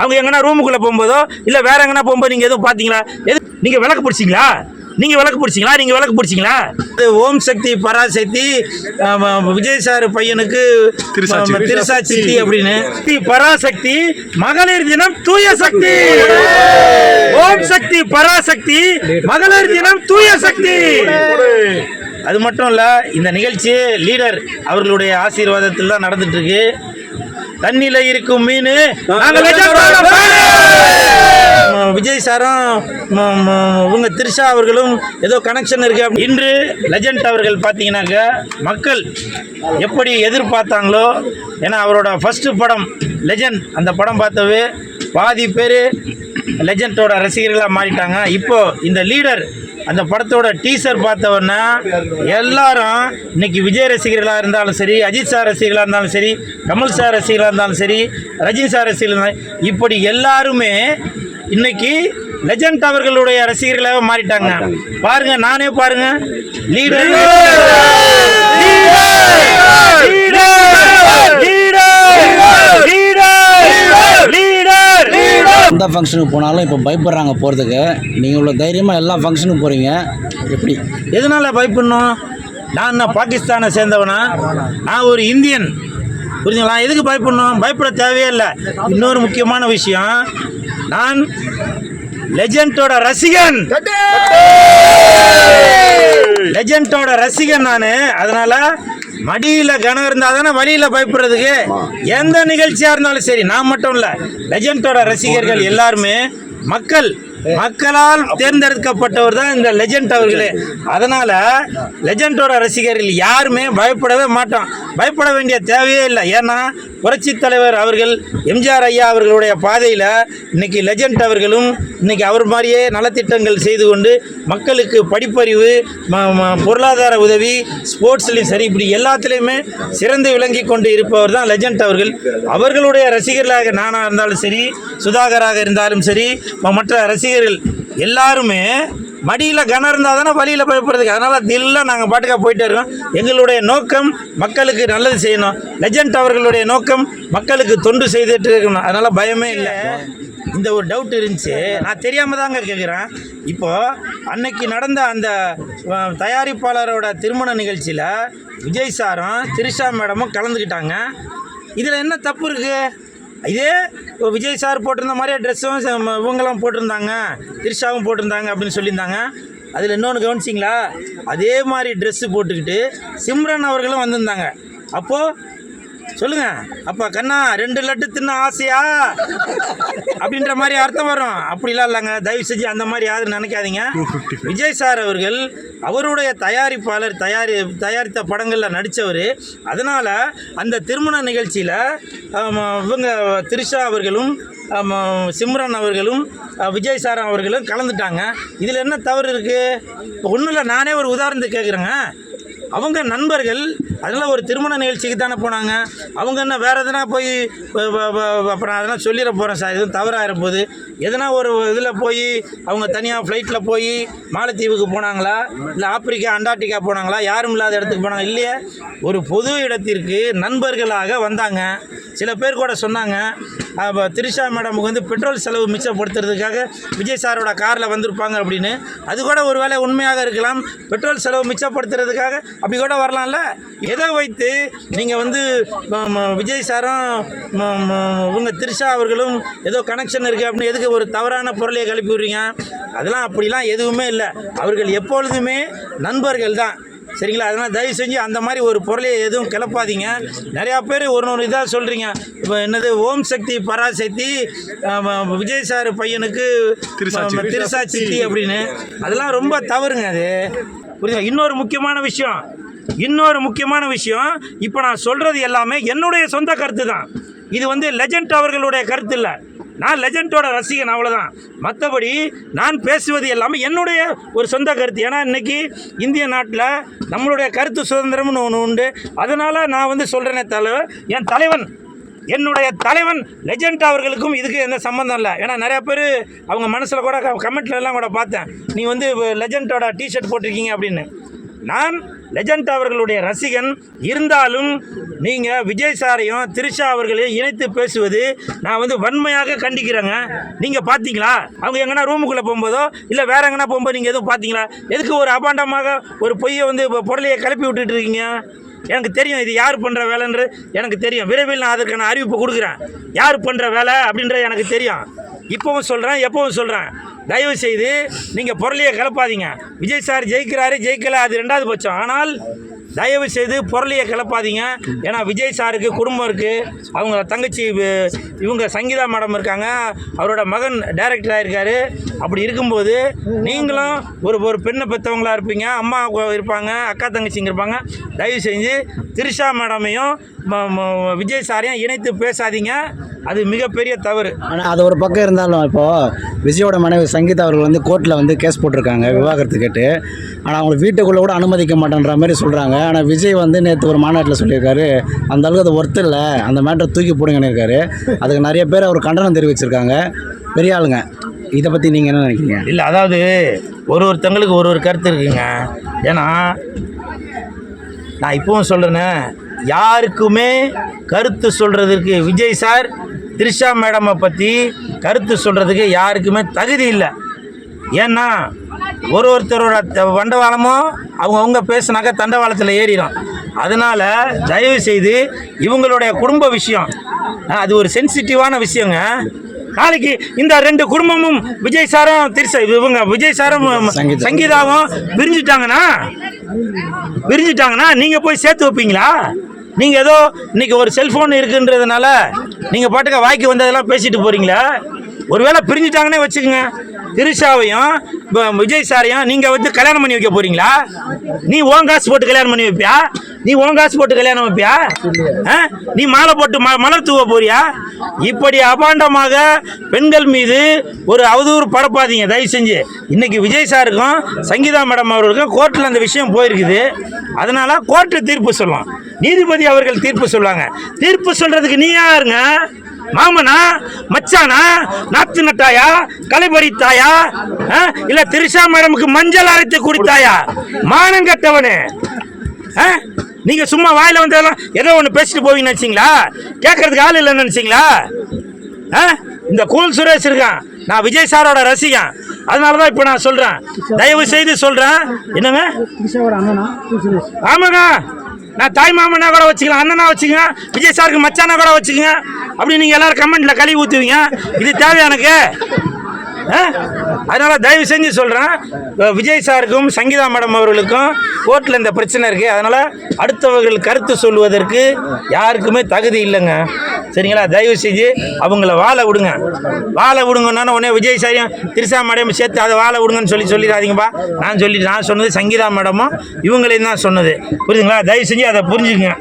அவங்க எங்கன்னா ரூமுக்குள்ளே போகும்போதோ இல்லை வேற எங்கன்னா போகும்போது நீங்கள் எதுவும் பார்த்தீங்களா? நீங்கள் விளக்கு பிடிச்சிங்களா? நீங்கள் விளக்கு பிடிச்சிங்களா? ஓம் சக்தி பராசக்தி விஜய் சார் பையனுக்கு திருசா சித்தி அப்படின்னு பராசக்தி மகளிர் தினம் தூய சக்தி. ஓம் சக்தி பராசக்தி மகளிர் தினம் தூய சக்தி. அது மட்டும் இல்லை, இந்த நிகழ்ச்சி லீடர் அவர்களுடைய ஆசீர்வாதத்தில் தான் நடந்துட்டு இருக்கு. தண்ணில இருக்கும் மீன் விஜய் சாரும் இவங்க திரிஷா அவர்களும் ஏதோ கனெக்ஷன் இருக்கு. இன்று லெஜண்ட் அவர்கள் பார்த்தீங்கன்னாக்க மக்கள் எப்படி எதிர்பார்த்தாங்களோ, ஏன்னா அவரோட ஃபர்ஸ்ட் படம் லெஜண்ட், அந்த படம் பார்த்தவே பாதி பேர் லெஜண்டோட ரசிகர்களாக மாறிட்டாங்க. இப்போ இந்த லீடர் அந்த படத்தோட டீசர் பார்த்தவொன்னா எல்லாரும் இன்னைக்கு விஜய் ரசிகர்களாக இருந்தாலும் சரி, அஜித் சார் ரசிகர்களாக இருந்தாலும் சரி, கமல் சார் ரசிகர்களாக இருந்தாலும் சரி, ரஜினி சார் ரசிகர்கள், இப்படி எல்லாருமே இன்னைக்கு லெஜண்ட் அவர்களுடைய ரசிகர்களாக மாறிட்டாங்க. பாருங்க, நானே பாருங்க, லீடர் எந்த ஃபங்க்ஷனுக்கு போனாலும் இப்போ பயப்படுறாங்க போகிறதுக்கு. நீங்கள் இவ்வளோ தைரியமாக எல்லா ஃபங்க்ஷனுக்கு போகிறீங்க, எப்படி? எதனால் பயப்படணும்? நான் பாகிஸ்தானை சேர்ந்தவனா? நான் ஒரு இந்தியன், புரிஞ்சுங்களா? எதுக்கு பயப்படணும்? பயப்பட தேவையே இல்லை. இன்னொரு முக்கியமான விஷயம், நான் லெஜண்டோட ரசிகன், லெஜண்டோட ரசிகன் நான். அதனால மடியில் கனம் இருந்தால் தானே வழியில் பயப்படுறதுக்கு. எந்த நிகழ்ச்சியாக இருந்தாலும் சரி, நான் மட்டும் இல்லை, லெஜண்டோட ரசிகர்கள் எல்லாருமே மக்களால் தேர்ந்தெடுக்கப்பட்டவர் தான் இந்த லெஜண்ட் அவர்களே. அதனால லெஜண்டோட ரசிகர்கள் யாருமே பயப்படவே மாட்டோம். பயப்பட வேண்டிய தேவையே இல்லை. ஏன்னா புரட்சி தலைவர் அவர்கள் எம்ஜிஆர் ஐயா அவர்களுடைய பாதையில் இன்னைக்கு லெஜண்ட் அவர்களும் இன்னைக்கு அவர் மாதிரியே நலத்திட்டங்கள் செய்து கொண்டு மக்களுக்கு படிப்பறிவு, பொருளாதார உதவி, ஸ்போர்ட்ஸ்லையும் சரி, இப்படி எல்லாத்துலேயுமே சிறந்து விளங்கி கொண்டு இருப்பவர் தான் லெஜண்ட் அவர்கள். அவர்களுடைய ரசிகர்களாக நானாக இருந்தாலும் சரி, சுதாகராக இருந்தாலும் சரி, மற்ற ரசிகர்கள் எல்லாருமே மடியில் கனம் இருந்தால் தானே வழியில் பயப்படுறதுக்கு. அதனால் தில்லாக நாங்கள் பாட்டுக்காக போயிட்டே இருக்கோம். எங்களுடைய நோக்கம் மக்களுக்கு நல்லது செய்யணும். லெஜண்ட் அவர்களுடைய நோக்கம் மக்களுக்கு தொண்டு செய்துட்டு இருக்கணும். அதனால் பயமே இல்லை. இந்த ஒரு டவுட் இருந்துச்சு, நான் தெரியாமல் தாங்க கேட்குறேன். இப்போது அன்னைக்கு நடந்த அந்த தயாரிப்பாளரோட திருமண நிகழ்ச்சியில் விஜய் சாரும் திரிஷா மேடமும் கலந்துக்கிட்டாங்க. இதில் என்ன தப்பு இருக்குது? இதே விஜய் சார் போட்டிருந்த மாதிரியே ட்ரெஸ்ஸும் இவங்களாம் போட்டிருந்தாங்க, திரிஷாவும் போட்டிருந்தாங்க அப்படின்னு சொல்லியிருந்தாங்க. அதில் இன்னொன்று கவனிச்சிங்களா? அதே மாதிரி ட்ரெஸ்ஸு போட்டுக்கிட்டு சிம்ரன் அவர்களும் வந்திருந்தாங்க. அப்போது சொல்லுங்கள், அப்போ கண்ணா 2 லட்டு தின்ன ஆசையா அப்படின்ற மாதிரி அர்த்தம் வரும். அப்படிலாம் இல்லைங்க, தயவு செஞ்சு அந்த மாதிரி யாரும் நினைக்காதீங்க. விஜய் சார் அவர்கள் அவருடைய தயாரிப்பாளர், தயாரித்த படங்களில் நடித்தவர். அதனால் அந்த திருமண நிகழ்ச்சியில் இவங்க திரிஷா அவர்களும் சிம்ரன் அவர்களும் விஜய் சார் அவர்களும் கலந்துட்டாங்க. இதில் என்ன தவறு இருக்குது? ஒன்றும் இல்லை, நானே ஒரு உதாரணத்துக்கு கேட்குறேங்க. அவங்க நண்பர்கள், அதனால் ஒரு திருமண நிகழ்ச்சிக்கு தானே போனாங்க. அவங்க என்ன வேறு எதனா போய் அப்புறம் அதெல்லாம் சொல்லிட போகிறேன் சார், எதுவும் தவறாகிற போது, எதனா ஒரு இதில் போய் அவங்க தனியாக ஃப்ளைட்டில் போய் மாலத்தீவுக்கு போனாங்களா, இல்லை ஆப்பிரிக்கா அண்டார்டிகா போனாங்களா, யாரும் இல்லாத இடத்துக்கு போனாங்க இல்லையே. ஒரு பொது இடத்திற்கு நண்பர்களாக வந்தாங்க. சில பேர் கூட சொன்னாங்க, திரிஷா மேடமுக்கு வந்து பெட்ரோல் செலவு மிச்சப்படுத்துறதுக்காக விஜய் சாரோட காரில் வந்திருப்பாங்க அப்படின்னு. அது கூட ஒரு வேளை உண்மையாக இருக்கலாம். பெட்ரோல் செலவு மிச்சப்படுத்துறதுக்காக அப்படி கூட வரலாம்ல. எதை வைத்து நீங்கள் வந்து விஜய் சாரும் இவங்க திரிஷா அவர்களும் ஏதோ கனெக்ஷன் இருக்குது அப்படின்னு எதுக்கு ஒரு தவறான பொருளையை கிளப்பி விடுறீங்க? அதெல்லாம் அப்படிலாம் எதுவுமே இல்லை. அவர்கள் எப்பொழுதுமே நண்பர்கள் தான், சரிங்களா? அதனால் தயவு செஞ்சு அந்த மாதிரி ஒரு பொருளை எதுவும் கிளப்பாதீங்க. நிறையா பேர் ஒரு இதாக சொல்கிறீங்க. இப்போ என்னது ஓம் சக்தி பராசக்தி விஜய் சார் பையனுக்கு திருசா சித்தி அப்படின்னு, அதெல்லாம் ரொம்ப தவறுங்க. அது புரியுது. இன்னொரு முக்கியமான விஷயம், இப்போ நான் சொல்கிறது எல்லாமே என்னுடைய சொந்த கருத்து தான். இது வந்து லெஜண்ட் அவர்களுடைய கருத்து இல்லை. நான் லெஜண்டோட ரசிகன், அவ்வளோதான். மற்றபடி நான் பேசுவது எல்லாமே என்னுடைய ஒரு சொந்த கருத்து. ஏன்னா இன்றைக்கி இந்திய நாட்டில் நம்மளுடைய கருத்து சுதந்திரம்னு ஒன்று உண்டு. அதனால் நான் வந்து சொல்கிறேனே தவிர என்னுடைய தலைவன் லெஜண்ட் அவர்களுக்கும் இதுக்கு எந்த சம்மந்தம் இல்லை. ஏன்னா நிறையா பேர் அவங்க மனசில் கூட கமெண்ட்லலாம் கூட பார்த்தேன், நீ வந்து லெஜண்டோட டிஷர்ட் போட்டிருக்கீங்க அப்படின்னு. நான் லெஜண்ட் அவர்களுடைய ரசிகன் இருந்தாலும் நீங்கள் விஜய் சாரையும் திரிஷா அவர்களையும் இணைத்து பேசுவது நான் வந்து வன்மையாக கண்டிக்கிறேங்க. நீங்கள் பார்த்தீங்களா? அவங்க எங்கன்னா ரூமுக்குள்ளே போகும்போதோ இல்லை வேற எங்கன்னா போகும்போது நீங்கள் எதுவும் பார்த்தீங்களா? எதுக்கு ஒரு அபாண்டமாக ஒரு பொய்யை வந்து பொருளையை கிளப்பி விட்டுட்டு இருக்கீங்க? எனக்கு தெரியும் இது யார் பண்ணுற வேலைன்றது எனக்கு தெரியும். விரைவில் நான் அதற்கான அறிவிப்பு கொடுக்குறேன். யார் பண்ணுற வேலை அப்படின்றது எனக்கு தெரியும். இப்போவும் சொல்கிறேன், எப்பவும் சொல்கிறேன், தயவு செய்து நீங்கள் பொருளையை கிளப்பாதீங்க. விஜய் சார் ஜெயிக்கிறாரு ஜெயிக்கலை அது ரெண்டாவது பட்சம். ஆனால் தயவு செய்து பொருளையை கிளப்பாதீங்க. ஏன்னா விஜய் சாருக்கு குடும்பம் இருக்குது, அவங்க தங்கச்சி இவங்க சங்கீதா மேடம் இருக்காங்க, அவரோட மகன் டைரக்டர் ஆகிருக்காரு. அப்படி இருக்கும்போது நீங்களும் ஒரு பெண்ணை பெற்றவங்களாக இருப்பீங்க, அம்மா இருப்பாங்க, அக்கா தங்கச்சிங்க இருப்பாங்க. தயவு செஞ்சு திரிஷா மேடமையும் விஜய் சாரையும் இணைத்து பேசாதீங்க. அது மிகப்பெரிய தவறு. ஆனால் அது ஒரு பக்கம் இருந்தாலும் இப்போது விஜயோட மனைவி சங்கீதா அவர்கள் வந்து கோர்ட்டில் வந்து கேஸ் போட்டிருக்காங்க விவாகரத்து கேட்டு. ஆனால் அவங்க வீட்டுக்குள்ளே கூட அனுமதிக்க மாட்டேன்ற மாதிரி சொல்கிறாங்க. ஆனால் விஜய் வந்து நேற்று ஒரு மாநாட்டில் சொல்லியிருக்காரு அந்த அளவுக்கு அது ஒர்த்து இல்லை, அந்த மேட்டரை தூக்கி போடுங்கன்னு இருக்காரு. அதுக்கு நிறைய பேர் அவர் கண்டனம் தெரிவிச்சிருக்காங்க, பெரிய ஆளுங்க. இதை பற்றி நீங்கள் என்ன நினைக்கிறீங்க? இல்லை, அதாவது ஒருத்தங்களுக்கு ஒரு கருத்து இருக்குங்க. ஏன்னா நான் இப்பவும் சொல்கிறேன்னே, யாருக்குமே கருத்து சொல்கிறதுக்கு விஜய் சார் திரிஷா மேடமை பற்றி கருத்து சொல்கிறதுக்கு யாருக்குமே தகுதி இல்லை. ஏன்னா ஒருத்தரோட வண்டவாளமும் அவங்க பேசுனாக்க தண்டவாளத்தில் ஏறிடும். அதனால் தயவு செய்து இவங்களுடைய குடும்ப விஷயம் அது ஒரு சென்சிட்டிவான விஷயங்க. நாளைக்கு இந்த ரெண்டு குடும்பமும் விஜய் சாரும் விஜய் சாரும் சங்கீதாவும் பிரிஞ்சுட்டாங்கன்னா நீங்கள் போய் சேர்த்து வைப்பீங்களா? நீங்கள் ஏதோ இன்னைக்கு ஒரு செல்ஃபோன் இருக்குன்றதுனால நீங்கள் பாட்டுக்க வாய்க்கு வந்ததெல்லாம் பேசிட்டு போகிறீங்களா? ஒருவேளை பிரிஞ்சுட்டாங்கன்னே வச்சுக்கோங்க, திரிஷாவையும் விஜய் சாரையும் நீங்கள் வந்து கல்யாணம் பண்ணி வைக்க போகிறீங்களா? நீ உன் காசு போட்டு கல்யாணம் பண்ணி வைப்பியா? நீ மாலை போட்டு மலர் தூவ போறியா? இப்படி அபாண்டமாக பெண்கள் மீது ஒரு அவதூறு பரப்பாதீங்க தயவு செஞ்சு. இன்னைக்கு விஜய் சாருக்கும் சங்கீதா மேடம் அவர்களுக்கும் கோர்ட்டில் அந்த விஷயம் போயிருக்குது. அதனால கோர்ட்டு தீர்ப்பு சொல்லுவோம், நீதிபதி அவர்கள் தீர்ப்பு சொல்லுவாங்க. தீர்ப்பு சொல்றதுக்கு நீ யாருங்க? மாமனா, மச்சானா, நாத்து நட்டாயா, கலைபறித்தாயா, இல்ல திரிஷா மேடமுக்கு மஞ்சள் அரைத்து குடித்தாயா? மானம் கட்டவனே, நீங்க சும்மா வாயில வந்ததெல்லாம் ஏதோ ஒன்று பேசிட்டு போவீங்கன்னு நினைச்சீங்களா? கேட்கறதுக்கு ஆள் இல்லைன்னு நினைச்சீங்களா? இந்த கூல் சுரேஷ் இருக்கான், நான் விஜய் சாரோட ரசிகன். அதனாலதான் இப்ப நான் சொல்றேன், தயவு செய்து சொல்றேன். என்னங்க? ஆமாங்க, நான் தாய் மாமனா கூட வச்சுக்கலாம், அண்ணனா வச்சுக்கங்க, விஜய் சாருக்கு மச்சானா கூட வச்சுக்கங்க. அப்படி நீங்க எல்லாரும் கமெண்ட்ல கழுவி ஊத்துவீங்க. இது தேவையா எனக்கு? அதனால தயவு செஞ்சு சொல்றேன், விஜய் சாருக்கும் சங்கீதா மேடம் அவர்களுக்கும் கோர்ட்டில் இந்த பிரச்சனை இருக்கு. அதனால அடுத்தவர்கள் கருத்து சொல்வதற்கு யாருக்குமே தகுதி இல்லைங்க. சரிங்களா? தயவு செஞ்சு அவங்கள வாழ விடுங்கன்னா உடனே விஜய் சாரையும் திரிஷா மேடம் சேர்த்து அதை வாழ விடுங்கன்னு சொல்லிடாதீங்கப்பா. நான் சொன்னது சங்கீதா மேடமும் இவங்களையும் தான் சொன்னது. புரியுதுங்களா? தயவு செஞ்சு அதை புரிஞ்சுக்குங்க.